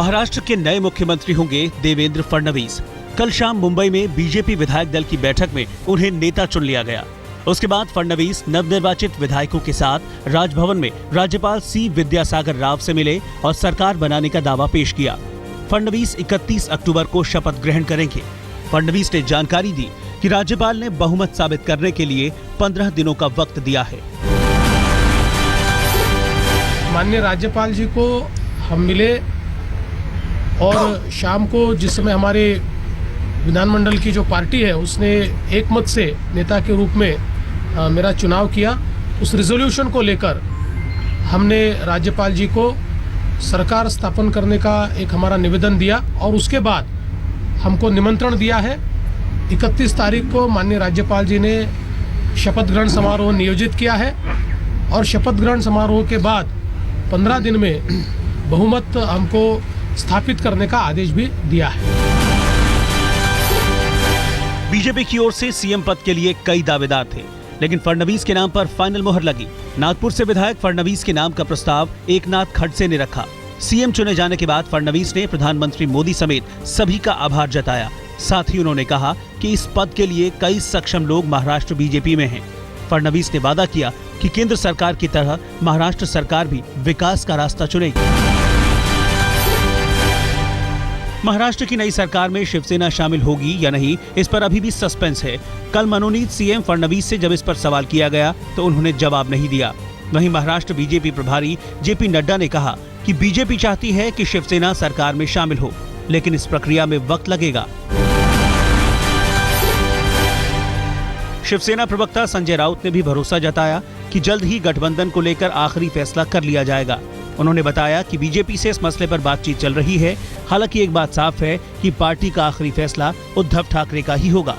महाराष्ट्र के नए मुख्यमंत्री होंगे देवेंद्र फडणवीस। कल शाम मुंबई में बीजेपी विधायक दल की बैठक में उन्हें नेता चुन लिया गया। उसके बाद फडणवीस नवनिर्वाचित विधायकों के साथ राजभवन में राज्यपाल सी विद्यासागर राव से मिले और सरकार बनाने का दावा पेश किया। फडणवीस 31 अक्टूबर को शपथ ग्रहण करेंगे। फडणवीस ने जानकारी दी कि राज्यपाल ने बहुमत साबित करने के लिए 15 दिनों का वक्त दिया है। माननीय राज्यपाल जी को हम मिले और शाम को जिस समय हमारे विधानमंडल की जो पार्टी है उसने एक मत से नेता के रूप में मेरा चुनाव किया, उस रिजोल्यूशन को लेकर हमने राज्यपाल जी को सरकार स्थापन करने का एक हमारा निवेदन दिया और उसके बाद हमको निमंत्रण दिया है। 31 तारीख को माननीय राज्यपाल जी ने शपथ ग्रहण समारोह नियोजित किया है और शपथ ग्रहण समारोह के बाद 15 दिन में बहुमत हमको स्थापित करने का आदेश भी दिया है। बीजेपी की ओर से सीएम पद के लिए कई दावेदार थे, लेकिन फडणवीस के नाम पर फाइनल मोहर लगी। नागपुर से विधायक फडणवीस के नाम का प्रस्ताव एकनाथ खड़से ने रखा। सीएम चुने जाने के बाद फडणवीस ने प्रधानमंत्री मोदी समेत सभी का आभार जताया। साथ ही उन्होंने कहा कि इस पद के लिए कई सक्षम लोग महाराष्ट्र बीजेपी में हैं। फडणवीस ने वादा किया कि केंद्र सरकार की तरह महाराष्ट्र सरकार भी विकास का रास्ता चुनेगी। महाराष्ट्र की नई सरकार में शिवसेना शामिल होगी या नहीं, इस पर अभी भी सस्पेंस है। कल मनोनीत सीएम फडणवीस से जब इस पर सवाल किया गया तो उन्होंने जवाब नहीं दिया। वहीं महाराष्ट्र बीजेपी प्रभारी जेपी नड्डा ने कहा कि बीजेपी चाहती है कि शिवसेना सरकार में शामिल हो, लेकिन इस प्रक्रिया में वक्त लगेगा। शिवसेना प्रवक्ता संजय राउत ने भी भरोसा जताया कि जल्द ही गठबंधन को लेकर आखिरी फैसला कर लिया जाएगा। उन्होंने बताया कि बीजेपी से इस मसले पर बातचीत चल रही है। हालांकि एक बात साफ है कि पार्टी का आखिरी फैसला उद्धव ठाकरे का ही होगा।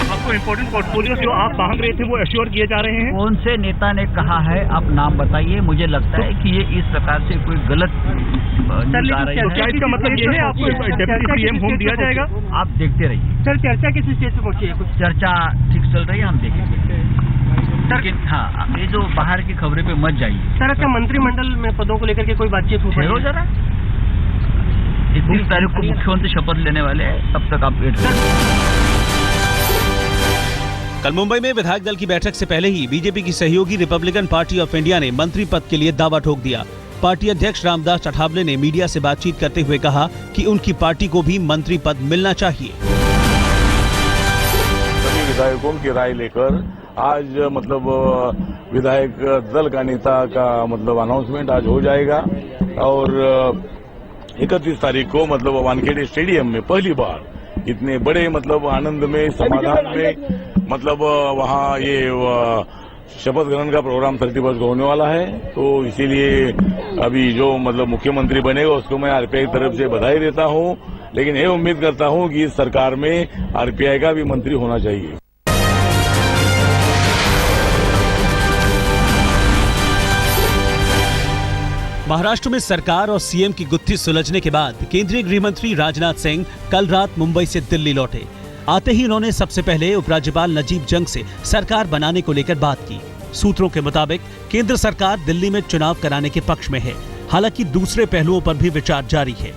आपको इम्पोर्टेंट पोर्टफोलियो जो आप मांग रहे थे वो एश्योर किए जा रहे हैं। कौन से नेता ने कहा है, आप नाम बताइए। मुझे लगता है कि ये इस प्रकार से कोई गलत क्या इसका मतलब ये है आपको डेप्यूटी सीएम होम दिया जाएगा? आप देखते रहिए। सर चर्चा किस स्टेज पे पहुंची है? कुछ चर्चा ठीक चल रही है, हम देखेंगे। लेकिन हाँ, ये जो बाहर की खबरें पे मत जाइए। सर अच्छा, मंत्रिमंडल में पदों को लेकर के कोई बातचीत हो रही है? जरा 31 तारीख को मुख्यमंत्री शपथ लेने वाले हैं, तब तक आप वेट करें। कल मुंबई में विधायक दल की बैठक से पहले ही बीजेपी की सहयोगी रिपब्लिकन पार्टी ऑफ इंडिया ने मंत्री पद के लिए दावा ठोक दिया। पार्टी अध्यक्ष रामदास अठावले ने मीडिया से बातचीत करते हुए कहा कि उनकी पार्टी को भी मंत्री पद मिलना चाहिए। सभी विधायकों की राय लेकर आज विधायक दल का नेता का अनाउंसमेंट आज हो जाएगा और 31 तारीख को वानखेड़े स्टेडियम में पहली बार इतने बड़े आनंद में समाधान में वहाँ ये शपथ ग्रहण का प्रोग्राम 31 को होने वाला है। तो इसीलिए अभी जो मुख्यमंत्री बनेगा उसको मैं आरपीआई की तरफ से बधाई देता हूँ, लेकिन ये उम्मीद करता हूँ कि इस सरकार में आरपीआई का भी मंत्री होना चाहिए। महाराष्ट्र में सरकार और सीएम की गुत्थी सुलझने के बाद केंद्रीय गृह मंत्री राजनाथ सिंह कल रात मुंबई से दिल्ली लौटे। आते ही उन्होंने सबसे पहले उपराज्यपाल नजीब जंग से सरकार बनाने को लेकर बात की। सूत्रों के मुताबिक केंद्र सरकार दिल्ली में चुनाव कराने के पक्ष में है, हालांकि दूसरे पहलुओं पर भी विचार जारी है।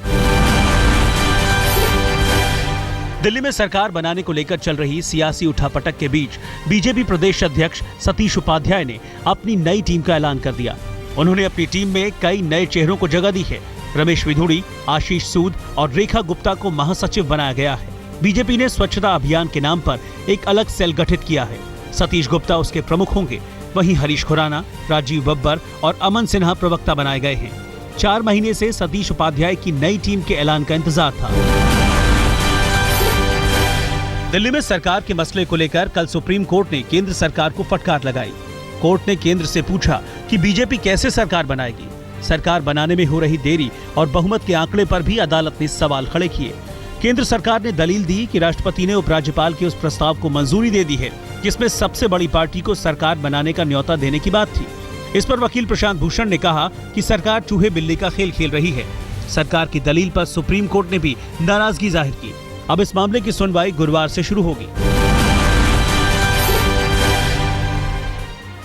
दिल्ली में सरकार बनाने को लेकर चल रही सियासी उठापटक के बीच बीजेपी प्रदेश अध्यक्ष सतीश उपाध्याय ने अपनी नई टीम का ऐलान कर दिया। उन्होंने अपनी टीम में कई नए चेहरों को जगह दी है। रमेश विधुड़ी, आशीष सूद और रेखा गुप्ता को महासचिव बनाया गया है। बीजेपी ने स्वच्छता अभियान के नाम पर एक अलग सेल गठित किया है। सतीश गुप्ता उसके प्रमुख होंगे। वहीं हरीश खुराना, राजीव बब्बर और अमन सिन्हा प्रवक्ता बनाए गए हैं। 4 महीने से सतीश उपाध्याय की नई टीम के ऐलान का इंतजार था। दिल्ली में सरकार के मसले को लेकर कल सुप्रीम कोर्ट ने केंद्र सरकार को फटकार लगाई। कोर्ट ने केंद्र से पूछा कि बीजेपी कैसे सरकार बनाएगी। सरकार बनाने में हो रही देरी और बहुमत के आंकड़े पर भी अदालत ने सवाल खड़े किए। केंद्र सरकार ने दलील दी कि राष्ट्रपति ने उपराज्यपाल के उस प्रस्ताव को मंजूरी दे दी है जिसमें सबसे बड़ी पार्टी को सरकार बनाने का न्योता देने की बात थी। इस पर वकील प्रशांत भूषण ने कहा कि सरकार चूहे बिल्ली का खेल खेल रही है। सरकार की दलील पर सुप्रीम कोर्ट ने भी नाराजगी जाहिर की। अब इस मामले की सुनवाई गुरुवार से शुरू होगी।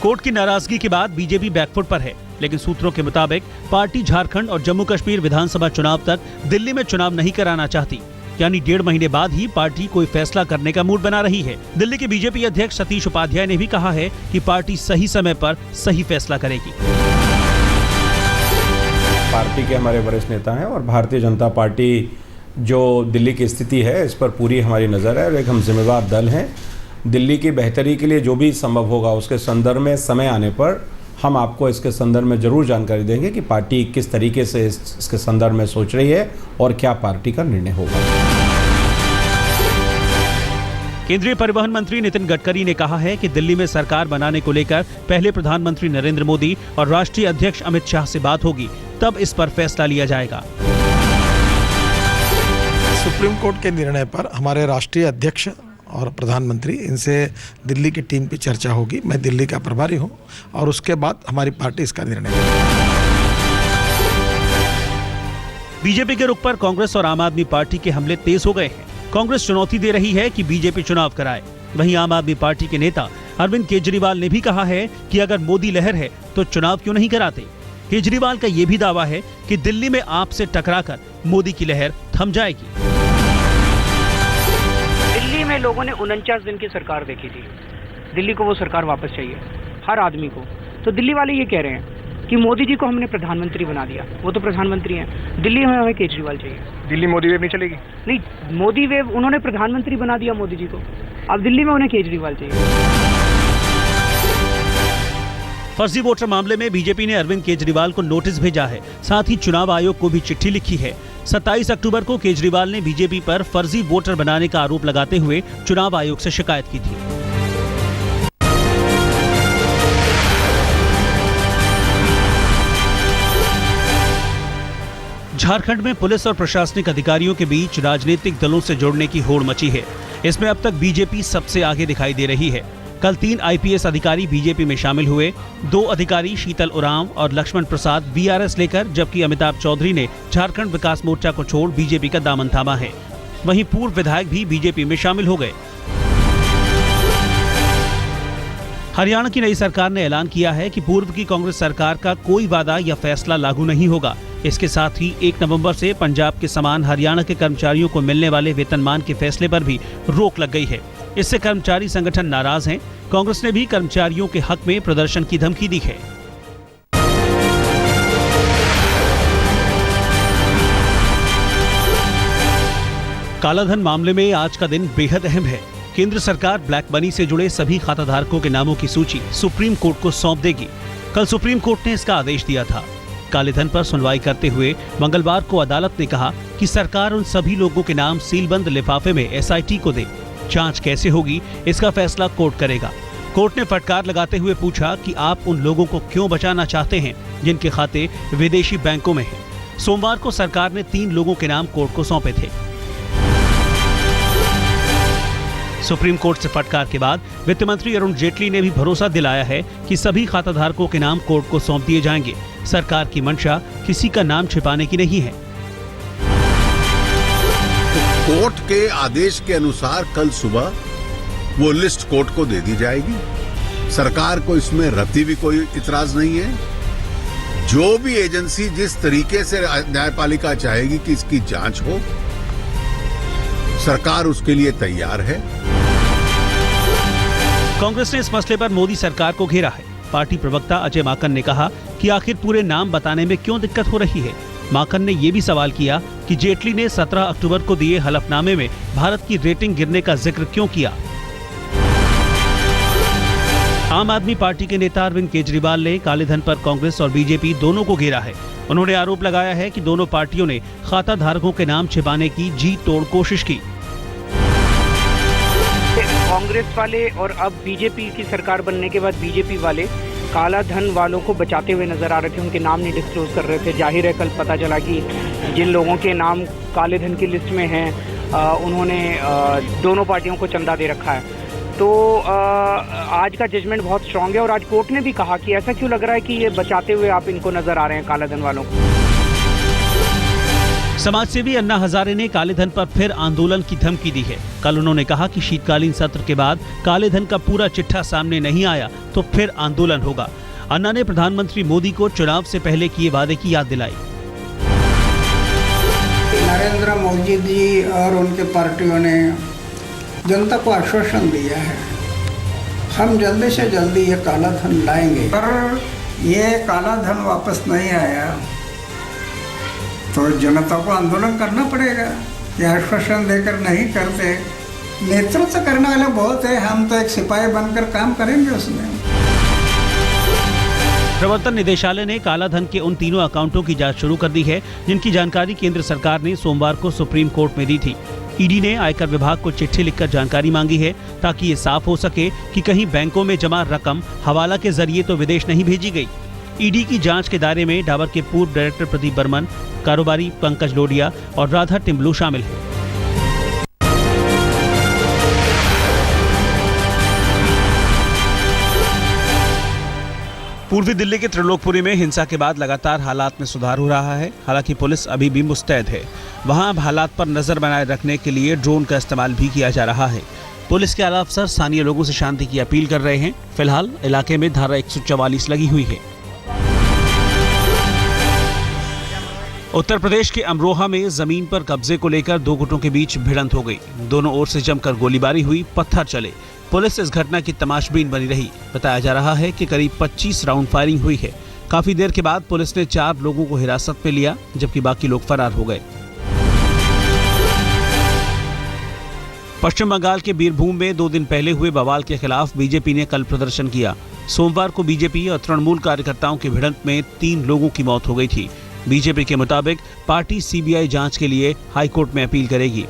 कोर्ट की नाराजगी के बाद बीजेपी बैकफुट पर है, लेकिन सूत्रों के मुताबिक पार्टी झारखंड और जम्मू कश्मीर विधानसभा चुनाव तक दिल्ली में चुनाव नहीं कराना चाहती, यानी 1.5 महीने बाद ही पार्टी कोई फैसला करने का मूड बना रही है। दिल्ली के बीजेपी अध्यक्ष सतीश उपाध्याय ने भी कहा है कि पार्टी सही समय पर सही फैसला करेगी। पार्टी के हमारे वरिष्ठ नेता हैं और भारतीय जनता पार्टी जो दिल्ली की स्थिति है इस पर पूरी हमारी नज़र है और एक हम जिम्मेवार दल हैं। दिल्ली की बेहतरी के लिए जो भी संभव होगा उसके संदर्भ में समय आने पर हम आपको इसके संदर्भ में जरूर जानकारी देंगे कि पार्टी किस तरीके से इसके संदर्भ में सोच रही है और क्या पार्टी का निर्णय होगा। केंद्रीय परिवहन मंत्री नितिन गडकरी ने कहा है कि दिल्ली में सरकार बनाने को लेकर पहले प्रधानमंत्री नरेंद्र मोदी और राष्ट्रीय अध्यक्ष अमित शाह से बात होगी, तब इस पर फैसला लिया जाएगा। सुप्रीम कोर्ट के निर्णय पर हमारे राष्ट्रीय अध्यक्ष और प्रधानमंत्री इनसे दिल्ली की टीम की चर्चा होगी। मैं दिल्ली का प्रभारी हूं और उसके बाद हमारी पार्टी इसका निर्णय लेगी। बीजेपी के रुख पर कांग्रेस और आम आदमी पार्टी के हमले तेज हो गए हैं। कांग्रेस चुनौती दे रही है कि बीजेपी चुनाव कराए। वहीं आम आदमी पार्टी के नेता अरविंद केजरीवाल ने भी कहा है कि अगर मोदी लहर है तो चुनाव क्यों नहीं कराते। केजरीवाल का ये भी दावा है कि दिल्ली में आपसे टकराकर मोदी की लहर थम जाएगी। दिल्ली में लोगों ने 49 दिन की सरकार देखी थी। दिल्ली को वो सरकार वापस चाहिए, हर आदमी को। तो दिल्ली वाले ये कह रहे हैं कि मोदी जी को हमने प्रधानमंत्री बना दिया, वो तो प्रधानमंत्री हैं। दिल्ली में हमें केजरीवाल चाहिए। दिल्ली मोदी वेव नहीं चलेगी? नहीं, मोदी वेव उन्होंने प्रधानमंत्री बना दिया मोदी जी को, अब दिल्ली में उन्हें केजरीवाल चाहिए। फर्जी वोटर मामले में बीजेपी ने अरविंद केजरीवाल को नोटिस भेजा है, साथ ही चुनाव आयोग को भी चिट्ठी लिखी है। 27 अक्टूबर को केजरीवाल ने बीजेपी पर फर्जी वोटर बनाने का आरोप लगाते हुए चुनाव आयोग से शिकायत की थी। झारखंड में पुलिस और प्रशासनिक अधिकारियों के बीच राजनीतिक दलों से जोड़ने की होड़ मची है। इसमें अब तक बीजेपी सबसे आगे दिखाई दे रही है। कल 3 आईपीएस अधिकारी बीजेपी में शामिल हुए। 2 अधिकारी शीतल उरांव और लक्ष्मण प्रसाद बीआरएस लेकर, जबकि अमिताभ चौधरी ने झारखंड विकास मोर्चा को छोड़ बीजेपी का दामन थामा है। वहीं पूर्व विधायक भी बीजेपी में शामिल हो गए। हरियाणा की नई सरकार ने ऐलान किया है कि पूर्व की कांग्रेस सरकार का कोई वादा या फैसला लागू नहीं होगा। इसके साथ ही 1 नवंबर से पंजाब के समान हरियाणा के कर्मचारियों को मिलने वाले वेतनमान के फैसले पर भी रोक लग गई है। इससे कर्मचारी संगठन नाराज हैं। कांग्रेस ने भी कर्मचारियों के हक में प्रदर्शन की धमकी दी है। कालाधन मामले में आज का दिन बेहद अहम है। केंद्र सरकार ब्लैक मनी से जुड़े सभी खाताधारकों के नामों की सूची सुप्रीम कोर्ट को सौंप देगी। कल सुप्रीम कोर्ट ने इसका आदेश दिया था। कालेधन पर सुनवाई करते हुए मंगलवार को अदालत ने कहा कि सरकार उन सभी लोगों के नाम सीलबंद लिफाफे में एसआईटी को दे। जांच कैसे होगी, इसका फैसला कोर्ट करेगा। कोर्ट ने फटकार लगाते हुए पूछा कि आप उन लोगों को क्यों बचाना चाहते हैं जिनके खाते विदेशी बैंकों में हैं। सोमवार को सरकार ने 3 लोगों के नाम कोर्ट को सौंपे थे। सुप्रीम कोर्ट से फटकार के बाद वित्त मंत्री अरुण जेटली ने भी भरोसा दिलाया है कि सभी खाताधारकों के नाम कोर्ट को सौंप दिए जाएंगे। सरकार की मंशा किसी का नाम छिपाने की नहीं है। कोर्ट के आदेश के अनुसार कल सुबह वो लिस्ट कोर्ट को दे दी जाएगी। सरकार को इसमें रत्ती भी कोई इतराज नहीं है। जो भी एजेंसी जिस तरीके से न्यायपालिका चाहेगी कि इसकी जांच हो, सरकार उसके लिए तैयार है। कांग्रेस ने इस मसले पर मोदी सरकार को घेरा है। पार्टी प्रवक्ता अजय माकन ने कहा कि आखिर पूरे नाम बताने में क्यों दिक्कत हो रही है। माकन ने यह भी सवाल किया कि जेटली ने 17 अक्टूबर को दिए हलफनामे में भारत की रेटिंग गिरने का जिक्र क्यों किया। आम आदमी पार्टी के नेता अरविंद केजरीवाल ने कालेधन पर कांग्रेस और बीजेपी दोनों को घेरा है। उन्होंने आरोप लगाया है कि दोनों पार्टियों ने खाता धारकों के नाम छिपाने की जी तोड़ कोशिश की। कांग्रेस वाले और अब बीजेपी की सरकार बनने के बाद बीजेपी वाले काला धन वालों को बचाते हुए नजर आ रहे थे। उनके नाम नहीं डिस्क्लोज कर रहे थे। जाहिर है कल पता चला कि जिन लोगों के नाम काले धन की लिस्ट में हैं उन्होंने दोनों पार्टियों को चंदा दे रखा है। तो आज का जजमेंट बहुत स्ट्रांग है और आज कोर्ट ने भी कहा कि ऐसा क्यों लग रहा है कि ये बचाते हुए आप इनको नजर आ रहे हैं काला धन वालों को। समाजसेवी अन्ना हजारे ने काले धन पर फिर आंदोलन की धमकी दी है। कल उन्होंने कहा कि शीतकालीन सत्र के बाद काले धन का पूरा चिट्ठा सामने नहीं आया तो फिर आंदोलन होगा। अन्ना ने प्रधानमंत्री मोदी को चुनाव से पहले किए वादे की याद दिलाई। नरेंद्र मोदी जी और उनके पार्टियों ने जनता को आश्वासन दिया है, हम जल्दी से जल्दी ये काला धन लाएंगे। पर ये काला धन वापस नहीं आया तो जनता को आंदोलन करना पड़ेगा। ये आश्वासन देकर नहीं करते, नेतृत्व करने वाले बहुत है, हम तो एक सिपाही बनकर काम करेंगे उसमें। प्रवर्तन निदेशालय ने काला धन के उन तीनों अकाउंटों की जांच शुरू कर दी है जिनकी जानकारी केंद्र सरकार ने सोमवार को सुप्रीम कोर्ट में दी थी। ईडी ने आयकर विभाग को चिट्ठी लिखकर जानकारी मांगी है ताकि ये साफ हो सके कि कहीं बैंकों में जमा रकम हवाला के जरिए तो विदेश नहीं भेजी गई। ईडी की जांच के दायरे में डाबर के पूर्व डायरेक्टर प्रदीप बर्मन, कारोबारी पंकज लोडिया और राधा टिम्बलू शामिल हैं। पूर्वी दिल्ली के त्रिलोकपुरी में हिंसा के बाद लगातार हालात में सुधार हो रहा है। हालांकि पुलिस अभी भी मुस्तैद है। वहां अब हालात पर नजर बनाए रखने के लिए ड्रोन का इस्तेमाल भी किया जा रहा है। पुलिस के आला अफसर स्थानीय लोगों से शांति की अपील कर रहे हैं। फिलहाल इलाके में धारा 144 लगी हुई है। उत्तर प्रदेश के अमरोहा में जमीन पर कब्जे को लेकर दो गुटों के बीच भिड़ंत हो गई। दोनों ओर से जमकर गोलीबारी हुई, पत्थर चले। पुलिस इस घटना की तमाशबीन बनी रही। बताया जा रहा है कि करीब 25 राउंड फायरिंग हुई है। काफी देर के बाद पुलिस ने 4 लोगों को हिरासत में लिया, जबकि बाकी लोग फरार हो गए। पश्चिम बंगाल के बीरभूम में 2 दिन पहले हुए बवाल के खिलाफ बीजेपी ने कल प्रदर्शन किया। सोमवार को बीजेपी और तृणमूल कार्यकर्ताओं की भिड़ंत में 3 लोगों की मौत हो गई थी। बीजेपी के मुताबिक पार्टी सीबीआई जांच के लिए हाईकोर्ट में अपील करेगी।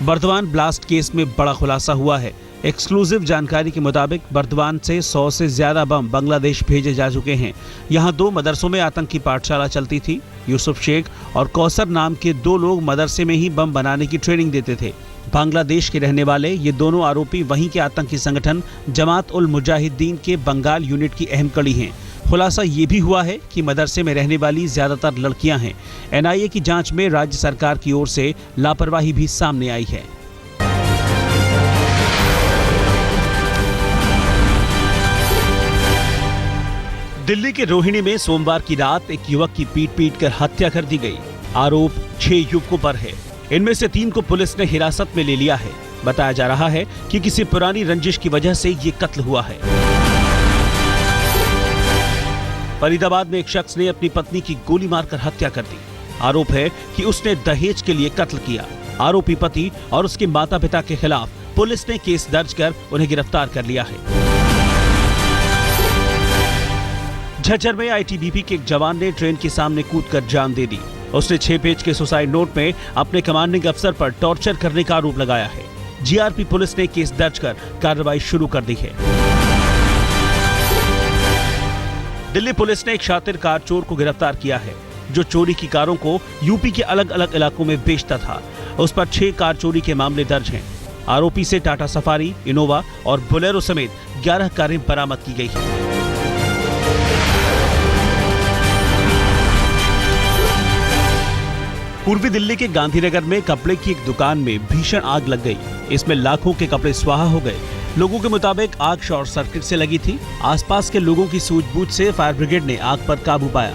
बर्दवान ब्लास्ट केस में बड़ा खुलासा हुआ है। एक्सक्लूसिव जानकारी के मुताबिक बर्दवान से 100 से ज्यादा बम बांग्लादेश भेजे जा चुके हैं। यहां 2 मदरसों में आतंकी पाठशाला चलती थी। यूसुफ शेख और कौसर नाम के 2 लोग मदरसे में ही बम बनाने की ट्रेनिंग देते थे। बांग्लादेश के रहने वाले ये दोनों आरोपी वहीं के आतंकी संगठन जमात उल मुजाहिदीन के बंगाल यूनिट की अहम कड़ी हैं। खुलासा ये भी हुआ है कि मदरसे में रहने वाली ज्यादातर लड़कियां हैं। एनआईए की जांच में राज्य सरकार की ओर से लापरवाही भी सामने आई है। दिल्ली के रोहिणी में सोमवार की रात एक युवक की पीट कर हत्या कर दी गई। आरोप 6 युवकों पर है। इनमें से 3 को पुलिस ने हिरासत में ले लिया है। बताया जा रहा है कि किसी पुरानी रंजिश की वजह से ये कत्ल हुआ है। फरीदाबाद में एक शख्स ने अपनी पत्नी की गोली मारकर हत्या कर दी। आरोप है कि उसने दहेज के लिए कत्ल किया। आरोपी पति और उसके माता पिता के खिलाफ पुलिस ने केस दर्ज कर उन्हें गिरफ्तार कर लिया है। झज्जर में आईटीबीपी के एक जवान ने ट्रेन के सामने कूदकर जान दे दी। उसने 6 पेज के सुसाइड नोट में अपने कमांडिंग अफसर पर टॉर्चर करने का आरोप लगाया है। जीआरपी पुलिस ने केस दर्ज कर कार्रवाई शुरू कर दी है। दिल्ली पुलिस ने एक शातिर कार चोर को गिरफ्तार किया है, जो चोरी की कारों को यूपी के अलग अलग इलाकों में बेचता था। उस पर 6 कार चोरी के मामले दर्ज हैं। आरोपी से टाटा सफारी, इनोवा और बोलेरो समेत 11 कारें बरामद की गई हैं। पूर्वी दिल्ली के गांधीनगर में कपड़े की एक दुकान में भीषण आग लग गई। इसमें लाखों के कपड़े स्वाहा हो गए। लोगों के मुताबिक आग शॉर्ट सर्किट से लगी थी। आसपास के लोगों की सूझबूझ से फायर ब्रिगेड ने आग पर काबू पाया।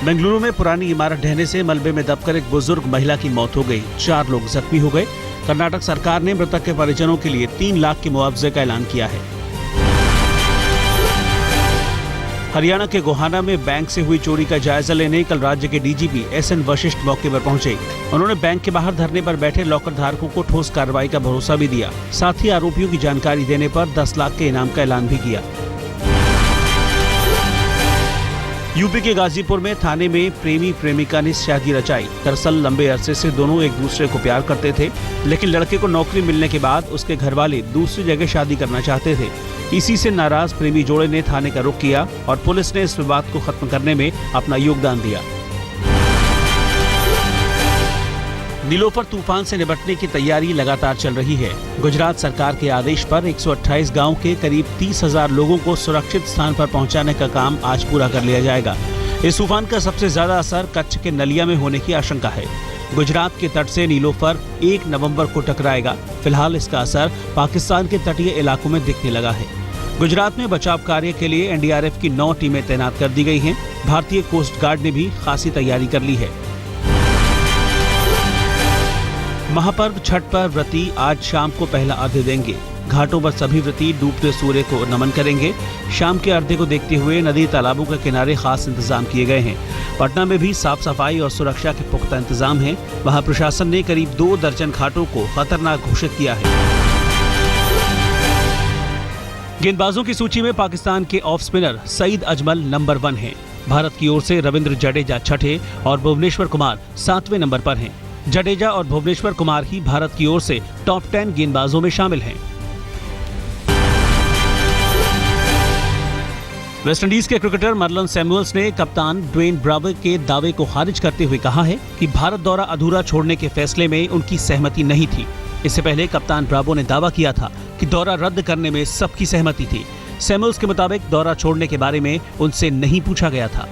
बेंगलुरु में पुरानी इमारत ढहने से मलबे में दबकर एक बुजुर्ग महिला की मौत हो गई। 4 लोग जख्मी हो गए। कर्नाटक सरकार ने मृतक के परिजनों के लिए 3 लाख के मुआवजे का ऐलान किया है। हरियाणा के गोहाना में बैंक से हुई चोरी का जायजा लेने कल राज्य के डीजीपी एसएन वशिष्ठ मौके पर पहुंचे। उन्होंने बैंक के बाहर धरने पर बैठे लॉकर धारकों को ठोस कार्रवाई का भरोसा भी दिया। साथ ही आरोपियों की जानकारी देने पर 10 लाख के इनाम का ऐलान भी किया। यूपी के गाजीपुर में थाने में प्रेमी प्रेमिका ने शादी रचाई। दरअसल लंबे अरसे से दोनों एक दूसरे को प्यार करते थे, लेकिन लड़के को नौकरी मिलने के बाद उसके घरवाले दूसरी जगह शादी करना चाहते थे। इसी से नाराज प्रेमी जोड़े ने थाने का रुख किया और पुलिस ने इस विवाद को खत्म करने में अपना योगदान दिया। नीलोफर तूफान से निपटने की तैयारी लगातार चल रही है। गुजरात सरकार के आदेश पर 128 गांव के करीब 30,000 लोगों को सुरक्षित स्थान पर पहुंचाने का काम आज पूरा कर लिया जाएगा। इस तूफान का सबसे ज्यादा असर कच्छ के नलिया में होने की आशंका है। गुजरात के तट से नीलोफर 1 नवंबर को टकराएगा। फिलहाल इसका असर पाकिस्तान के तटीय इलाकों में दिखने लगा है। गुजरात में बचाव कार्य के लिए एनडीआरएफ की 9 टीमें तैनात कर दी गई हैं। भारतीय कोस्ट गार्ड ने भी खासी तैयारी कर ली है। महापर्व छठ पर व्रती आज शाम को पहला अर्घ्य देंगे। घाटों पर सभी व्रती डूबते सूर्य को नमन करेंगे। शाम के अर्घ्य को देखते हुए नदी तालाबों के किनारे खास इंतजाम किए गए हैं। पटना में भी साफ सफाई और सुरक्षा के पुख्ता इंतजाम हैं। वहां प्रशासन ने करीब 2 दर्जन घाटों को खतरनाक घोषित किया है। गेंदबाजों की सूची में पाकिस्तान के off spinner Saeed Ajmal number 1 हैं। भारत की ओर से रविंद्र जडेजा 6ठे और भुवनेश्वर कुमार 7वें नंबर पर हैं। जडेजा और भुवनेश्वर कुमार ही भारत की ओर से टॉप 10 गेंदबाजों में शामिल हैं। वेस्टइंडीज के क्रिकेटर मर्लन सैमुअल्स ने कप्तान ड्वेन ब्रावो के दावे को खारिज करते हुए कहा है कि भारत दौरा अधूरा छोड़ने के फैसले में उनकी सहमति नहीं थी। इससे पहले कप्तान ब्रावो ने दावा किया था कि दौरा रद्द करने में सबकी सहमति थी। सैमुअल्स के मुताबिक दौरा छोड़ने के बारे में उनसे नहीं पूछा गया था।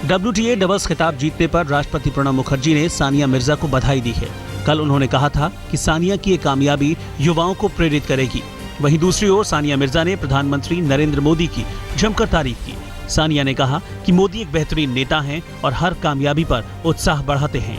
WTA डबल्स खिताब जीतने पर राष्ट्रपति प्रणब मुखर्जी ने सानिया मिर्जा को बधाई दी है। कल उन्होंने कहा था कि सानिया की ये कामयाबी युवाओं को प्रेरित करेगी। वहीं दूसरी ओर सानिया मिर्जा ने प्रधानमंत्री नरेंद्र मोदी की जमकर तारीफ की। सानिया ने कहा कि मोदी एक बेहतरीन नेता हैं और हर कामयाबी पर उत्साह बढ़ाते हैं।